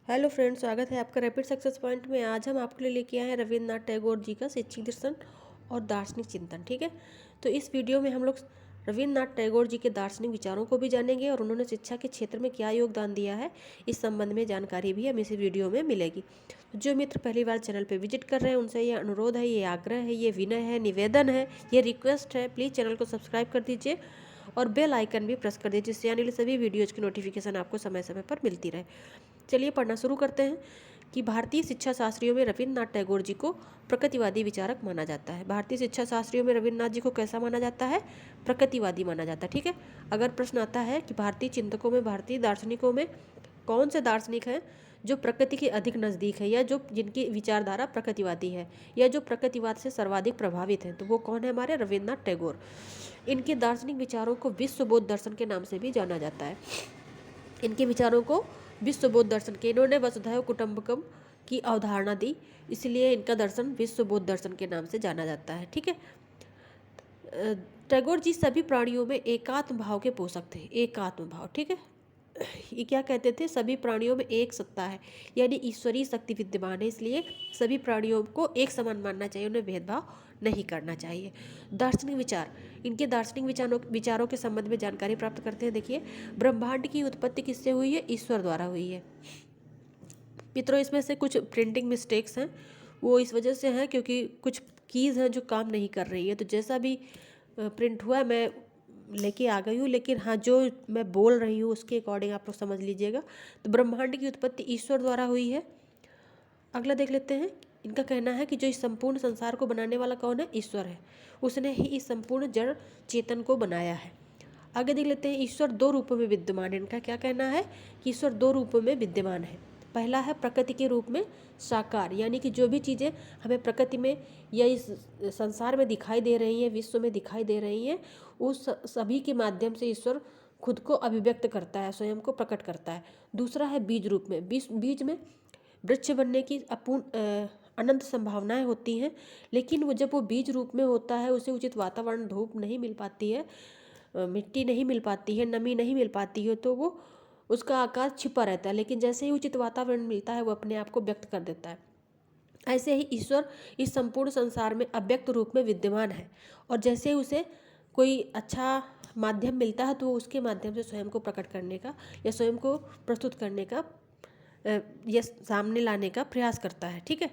Hello friends, स्वागत है आपका रैपिड सक्सेस पॉइंट में। आज हम आपके लिए लेके आए हैं रविन्द्रनाथ टैगोर जी का शैक्षिक दर्शन और दार्शनिक चिंतन। ठीक है, तो इस वीडियो में हम लोग रविन्द्रनाथ टैगोर जी के दार्शनिक विचारों को भी जानेंगे और उन्होंने शिक्षा के क्षेत्र में क्या योगदान दिया है, इस संबंध में जानकारी भी हमें इस वीडियो में मिलेगी। जो मित्र पहली बार चैनल पर विजिट कर रहे हैं उनसे ये अनुरोध है, ये आग्रह है, ये विनय है, निवेदन है, ये रिक्वेस्ट है, प्लीज़ चैनल को सब्सक्राइब कर दीजिए और बेल आइकन भी प्रेस कर दीजिए, जिससे आने वाली सभी वीडियोज़ की नोटिफिकेशन आपको समय समय पर मिलती रहे। चलिए पढ़ना शुरू करते हैं कि भारतीय शिक्षा शास्त्रियों में रविन्द्रनाथ टैगोर जी को प्रकृतिवादी विचारक माना जाता है। भारतीय शिक्षा शास्त्रियों में रविन्द्रनाथ जी को कैसा माना जाता है? प्रकृतिवादी माना जाता है। ठीक है, अगर प्रश्न आता है कि भारतीय चिंतकों में, भारतीय दार्शनिकों में कौन से दार्शनिक हैं जो प्रकृति के अधिक नज़दीक है, या जो जिनकी विचारधारा प्रकृतिवादी है, या जो प्रकृतिवाद से सर्वाधिक प्रभावित हैं, तो वो कौन है? हमारे रविन्द्रनाथ टैगोर। इनके दार्शनिक विचारों को विश्वबोध दर्शन के नाम से भी जाना जाता है। इनके विचारों को विश्वबोध दर्शन के, इन्होंने वसुधैव कुटुंबकम की अवधारणा दी, इसलिए इनका दर्शन विश्वबोध दर्शन के नाम से जाना जाता है। ठीक है, टैगोर जी सभी प्राणियों में एकात्म भाव के पोषक थे। एकात्म भाव, ठीक है, ये क्या कहते थे? सभी प्राणियों में एक सत्ता है, यानी ईश्वरीय शक्ति विद्यमान है, इसलिए सभी प्राणियों को एक समान मानना चाहिए, उन्हें भेदभाव नहीं करना चाहिए। दार्शनिक विचार, इनके दार्शनिक विचारों के संबंध में जानकारी प्राप्त करते हैं। देखिए, ब्रह्मांड की उत्पत्ति किससे हुई है? ईश्वर द्वारा हुई है। मित्रों, इसमें से कुछ प्रिंटिंग मिस्टेक्स हैं, वो इस वजह से हैं क्योंकि कुछ कीज़ हैं जो काम नहीं कर रही है, तो जैसा भी प्रिंट हुआ मैं लेके आ गई हूँ, लेकिन हाँ, जो मैं बोल रही हूँ उसके अकॉर्डिंग आप लोग समझ लीजिएगा। तो ब्रह्मांड की उत्पत्ति ईश्वर द्वारा हुई है। अगला देख लेते हैं। इनका कहना है कि जो इस संपूर्ण संसार को बनाने वाला कौन है? ईश्वर है। उसने ही इस संपूर्ण जड़ चेतन को बनाया है। आगे देख लेते हैं। ईश्वर दो रूपों में विद्यमान है। इनका क्या कहना है कि ईश्वर दो रूपों में विद्यमान है। पहला है प्रकृति के रूप में साकार, यानी कि जो भी चीज़ें हमें प्रकृति में या इस संसार में दिखाई दे रही हैं, विश्व में दिखाई दे रही हैं, उस सभी के माध्यम से ईश्वर खुद को अभिव्यक्त करता है, स्वयं को प्रकट करता है। दूसरा है बीज रूप में। बीज में वृक्ष बनने की अपूर्ण अनंत संभावनाएं होती हैं, लेकिन वो जब वो बीज रूप में होता है, उसे उचित वातावरण, धूप नहीं मिल पाती है, मिट्टी नहीं मिल पाती है, नमी नहीं मिल पाती है, तो वो उसका आकार छिपा रहता है, लेकिन जैसे ही उचित वातावरण मिलता है वो अपने आप को व्यक्त कर देता है। ऐसे ही ईश्वर इस संपूर्ण संसार में अव्यक्त रूप में विद्यमान है, और जैसे ही उसे कोई अच्छा माध्यम मिलता है तो वो उसके माध्यम से स्वयं को प्रकट करने का या स्वयं को प्रस्तुत करने का या सामने लाने का प्रयास करता है। ठीक है,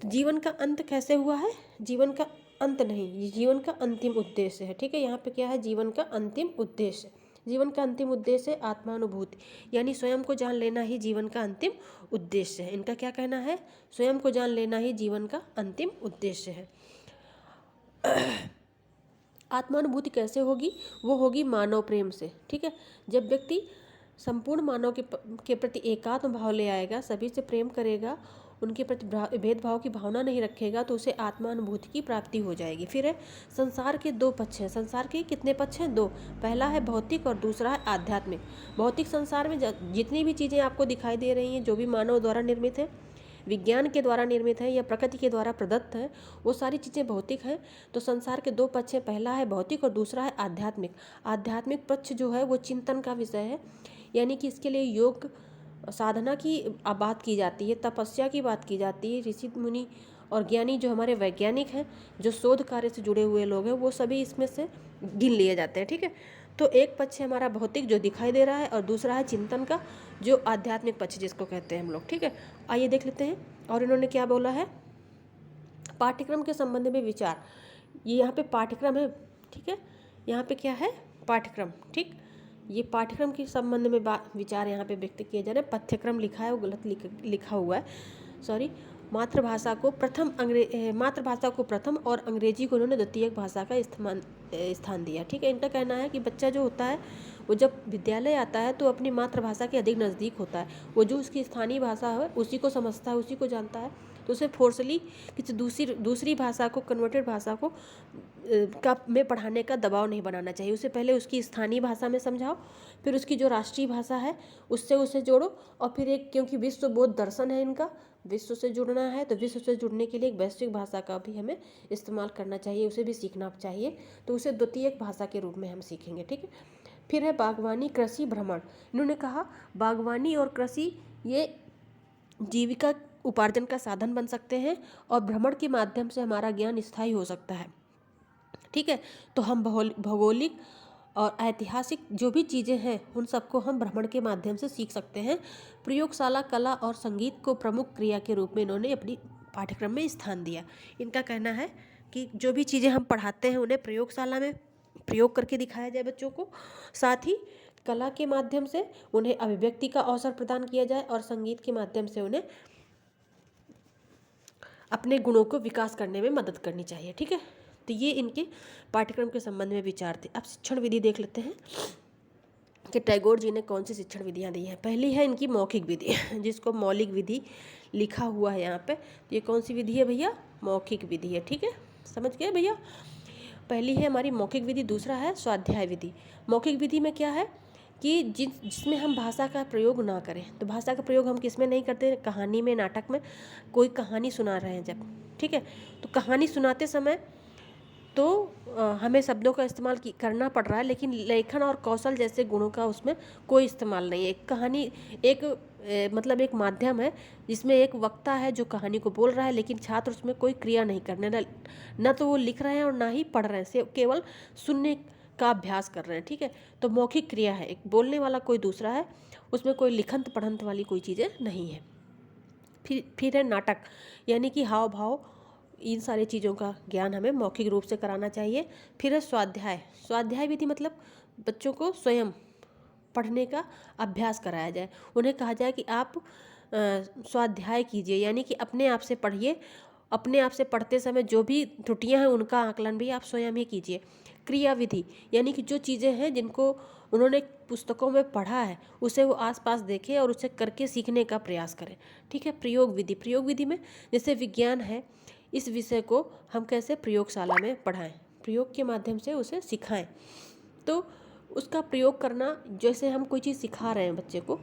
तो जीवन का अंत कैसे हुआ है? जीवन का अंत नहीं, ये जीवन का अंतिम उद्देश्य है। ठीक है, यहाँ पे क्या है? जीवन का अंतिम उद्देश्य। जीवन का अंतिम उद्देश्य है आत्मानुभूति, यानी स्वयं को जान लेना ही जीवन का अंतिम उद्देश्य है। इनका क्या कहना है? स्वयं को जान लेना ही जीवन का अंतिम उद्देश्य है। आत्मानुभूति कैसे होगी? वो होगी मानव प्रेम से। ठीक है, जब व्यक्ति संपूर्ण मानव के प्रति एकात्म भाव ले आएगा, सभी से प्रेम करेगा, उनके प्रति भेदभाव की भावना नहीं रखेगा, तो उसे आत्मानुभूति की प्राप्ति हो जाएगी। फिर है संसार के दो पक्ष हैं। संसार के कितने पक्ष हैं? दो। पहला है भौतिक और दूसरा है आध्यात्मिक। भौतिक संसार में जितनी भी चीज़ें आपको दिखाई दे रही हैं, जो भी मानव द्वारा निर्मित है, विज्ञान के द्वारा निर्मित है या प्रकृति के द्वारा प्रदत्त है, वो सारी चीज़ें भौतिक हैं। तो संसार के दो पक्ष हैं, पहला है भौतिक और दूसरा है आध्यात्मिक। आध्यात्मिक पक्ष जो है वो चिंतन का विषय है, यानी कि इसके लिए योग साधना की बात की जाती है, तपस्या की बात की जाती है। ऋषि मुनि और ज्ञानी जो हमारे वैज्ञानिक हैं, जो शोध कार्य से जुड़े हुए लोग हैं, वो सभी इसमें से गिन लिए जाते हैं। ठीक है, तो एक पक्ष है हमारा भौतिक जो दिखाई दे रहा है, और दूसरा है चिंतन का, जो आध्यात्मिक पक्ष जिसको कहते हैं हम लोग। ठीक है, आइए देख लेते हैं। और इन्होंने क्या बोला है? पाठ्यक्रम के संबंध में विचार। ये यहाँ पे पाठ्यक्रम है। ठीक है, यहाँ पे क्या है? पाठ्यक्रम। ठीक, ये पाठ्यक्रम के संबंध में विचार यहाँ पे व्यक्त किए जा रहे हैं। पाठ्यक्रम लिखा है वो गलत लिखा हुआ है, सॉरी। मातृभाषा को प्रथम और अंग्रेजी को उन्होंने द्वितीयक भाषा का स्थान दिया। ठीक है, इनका कहना है कि बच्चा जो होता है वो जब विद्यालय आता है तो अपनी मातृभाषा के अधिक नज़दीक होता है। वो जो उसकी स्थानीय भाषा है उसी को समझता है, उसी को जानता है, तो उसे फोर्सली किसी दूसरी भाषा को, कन्वर्टेड भाषा को में पढ़ाने का दबाव नहीं बनाना चाहिए। उसे पहले उसकी स्थानीय भाषा में समझाओ, फिर उसकी जो राष्ट्रीय भाषा है उससे उसे जोड़ो, और फिर एक, क्योंकि विश्व बोध दर्शन है इनका, विश्व से जुड़ना है, तो विश्व से जुड़ने के लिए एक वैश्विक भाषा का भी हमें इस्तेमाल करना चाहिए, उसे भी सीखना चाहिए, तो उसे द्वितीयक भाषा के रूप में हम सीखेंगे। ठीक है, फिर है बागवानी, कृषि, भ्रमण। इन्होंने कहा बागवानी और कृषि ये जीविका उपार्जन का साधन बन सकते हैं और भ्रमण के माध्यम से हमारा ज्ञान स्थायी हो सकता है। ठीक है, तो हम भौगोलिक और ऐतिहासिक जो भी चीज़ें हैं उन सबको हम भ्रमण के माध्यम से सीख सकते हैं। प्रयोगशाला कला और संगीत को प्रमुख क्रिया के रूप में इन्होंने अपनी पाठ्यक्रम में स्थान दिया। इनका कहना है कि जो भी चीज़ें हम पढ़ाते हैं उन्हें प्रयोगशाला में प्रयोग करके दिखाया जाए बच्चों को, साथ ही कला के माध्यम से उन्हें अभिव्यक्ति का अवसर प्रदान किया जाए और संगीत के माध्यम से उन्हें अपने गुणों को विकास करने में मदद करनी चाहिए। ठीक है, तो ये इनके पाठ्यक्रम के संबंध में विचार थे। अब शिक्षण विधि देख लेते हैं कि टैगोर जी ने कौन सी शिक्षण विधियाँ दी हैं। पहली है इनकी मौखिक विधि, जिसको मौलिक विधि लिखा हुआ है यहाँ पे। तो ये कौन सी विधि है भैया? मौखिक विधि है। ठीक है, समझ गए भैया? पहली है हमारी मौखिक विधि, दूसरा है स्वाध्याय विधि। मौखिक विधि में क्या है कि जिसमें हम भाषा का प्रयोग ना करें। तो भाषा का प्रयोग हम किस में नहीं करते? कहानी में, नाटक में। कोई कहानी सुना रहे हैं जब, ठीक है, तो कहानी सुनाते समय तो हमें शब्दों का इस्तेमाल करना पड़ रहा है, लेकिन लेखन और कौशल जैसे गुणों का उसमें कोई इस्तेमाल नहीं है। एक कहानी एक मतलब एक माध्यम है जिसमें एक वक्ता है जो कहानी को बोल रहा है, लेकिन छात्र उसमें कोई क्रिया नहीं करने, न तो वो लिख रहे हैं और ना ही पढ़ रहे हैं, केवल सुनने का अभ्यास कर रहे हैं। ठीक है, तो मौखिक क्रिया है, एक बोलने वाला कोई दूसरा है, उसमें कोई लिखंत पढ़ंत वाली कोई चीज़ें नहीं है। फिर है नाटक, यानी कि हाव भाव, इन सारी चीज़ों का ज्ञान हमें मौखिक रूप से कराना चाहिए। फिर है स्वाध्याय। स्वाध्याय विधि मतलब बच्चों को स्वयं पढ़ने का अभ्यास कराया जाए। उन्हें कहा जाए कि आप स्वाध्याय कीजिए, यानी कि अपने आप से पढ़िए। अपने आप से पढ़ते समय जो भी त्रुटियां हैं उनका आकलन भी आप स्वयं ही कीजिए। क्रिया विधि, यानी कि जो चीज़ें हैं जिनको उन्होंने पुस्तकों में पढ़ा है उसे वो आसपास देखें और उसे करके सीखने का प्रयास करें। ठीक है, प्रयोग विधि। प्रयोग विधि में जैसे विज्ञान है, इस विषय को हम कैसे प्रयोगशाला में पढ़ाएं, प्रयोग के माध्यम से उसे सिखाएं। तो उसका प्रयोग करना, जैसे हम कोई चीज़ सिखा रहे हैं बच्चे को,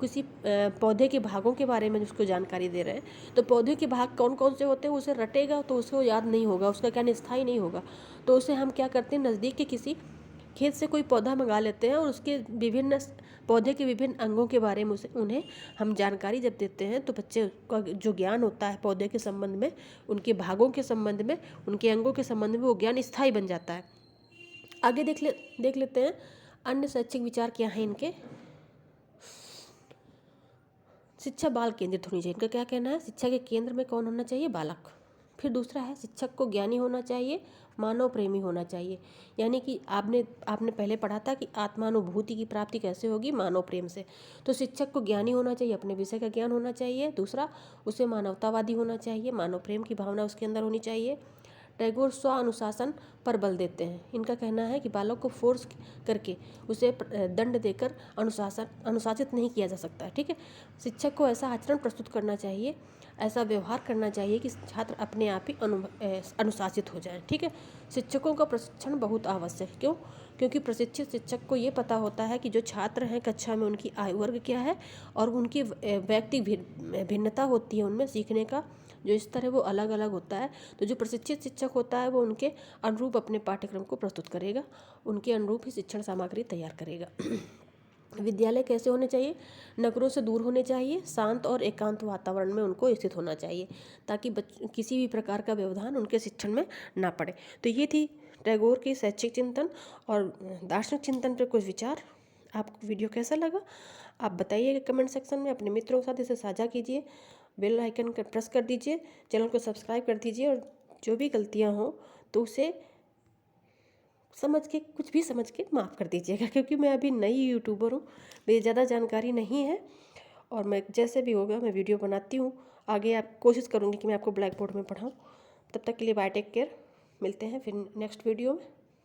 किसी पौधे के भागों के बारे में उसको जानकारी दे रहे हैं, तो पौधे के भाग कौन कौन से होते हैं उसे रटेगा तो उसको याद नहीं होगा, उसका ज्ञान स्थायी नहीं होगा। तो उसे हम क्या करते हैं, नज़दीक के किसी खेत से कोई पौधा मंगा लेते हैं और उसके विभिन्न पौधे के विभिन्न अंगों के बारे में उन्हें हम जानकारी जब देते हैं तो बच्चे का जो ज्ञान होता है पौधे के संबंध में, उनके भागों के संबंध में, उनके अंगों के संबंध में, वो ज्ञान स्थायी बन जाता है। आगे देख लेते हैं अन्य शैक्षिक विचार क्या हैं इनके। शिक्षा बाल केंद्रित होनी चाहिए, इनका क्या कहना है? शिक्षा के केंद्र में कौन होना चाहिए? बालक। फिर दूसरा है शिक्षक को ज्ञानी होना चाहिए, मानव प्रेमी होना चाहिए, यानी कि आपने पहले पढ़ा था कि आत्मानुभूति की प्राप्ति कैसे होगी? मानव प्रेम से। तो शिक्षक को ज्ञानी होना चाहिए, अपने विषय का ज्ञान होना चाहिए। दूसरा, उसे मानवतावादी होना चाहिए, मानव प्रेम की भावना उसके अंदर होनी चाहिए। टैगोर स्व अनुशासन पर बल देते हैं। इनका कहना है कि बालक को फोर्स करके उसे दंड देकर अनुशासित नहीं किया जा सकता। ठीक है, शिक्षक को ऐसा आचरण प्रस्तुत करना चाहिए, ऐसा व्यवहार करना चाहिए कि छात्र अपने आप ही अनुशासित हो जाए। ठीक है, शिक्षकों का प्रशिक्षण बहुत आवश्यक है। क्यों? क्योंकि प्रशिक्षित शिक्षक को ये पता होता है कि जो छात्र हैं कक्षा में उनकी आयु वर्ग क्या है और उनकी व्यक्तिगत भिन्नता होती है, उनमें सीखने का जो स्तर है वो अलग अलग होता है। तो जो प्रशिक्षित शिक्षक होता है वो उनके अनुरूप अपने पाठ्यक्रम को प्रस्तुत करेगा, उनके अनुरूप ही शिक्षण सामग्री तैयार करेगा। विद्यालय कैसे होने चाहिए? नगरों से दूर होने चाहिए, शांत और एकांत वातावरण में उनको स्थित होना चाहिए, ताकि किसी भी प्रकार का व्यवधान उनके शिक्षण में ना पड़े। तो ये थी टैगोर के शैक्षिक चिंतन और दार्शनिक चिंतन पर कुछ विचार। आपको वीडियो कैसा लगा आप बताइएगा कमेंट सेक्शन में। अपने मित्रों के साथ इसे साझा कीजिए, बेल आइकन का प्रेस कर दीजिए, चैनल को सब्सक्राइब कर दीजिए, और जो भी गलतियां हो तो उसे कुछ भी समझ के माफ़ कर दीजिएगा, क्योंकि मैं अभी नई यूट्यूबर हूँ, मेरी ज़्यादा जानकारी नहीं है, और मैं जैसे भी होगा मैं वीडियो बनाती हूँ। आगे आप कोशिश करूँगी कि मैं आपको ब्लैक बोर्ड में पढ़ाऊँ। तब तक के लिए बाय, टेक केयर। मिलते हैं फिर नेक्स्ट वीडियो में।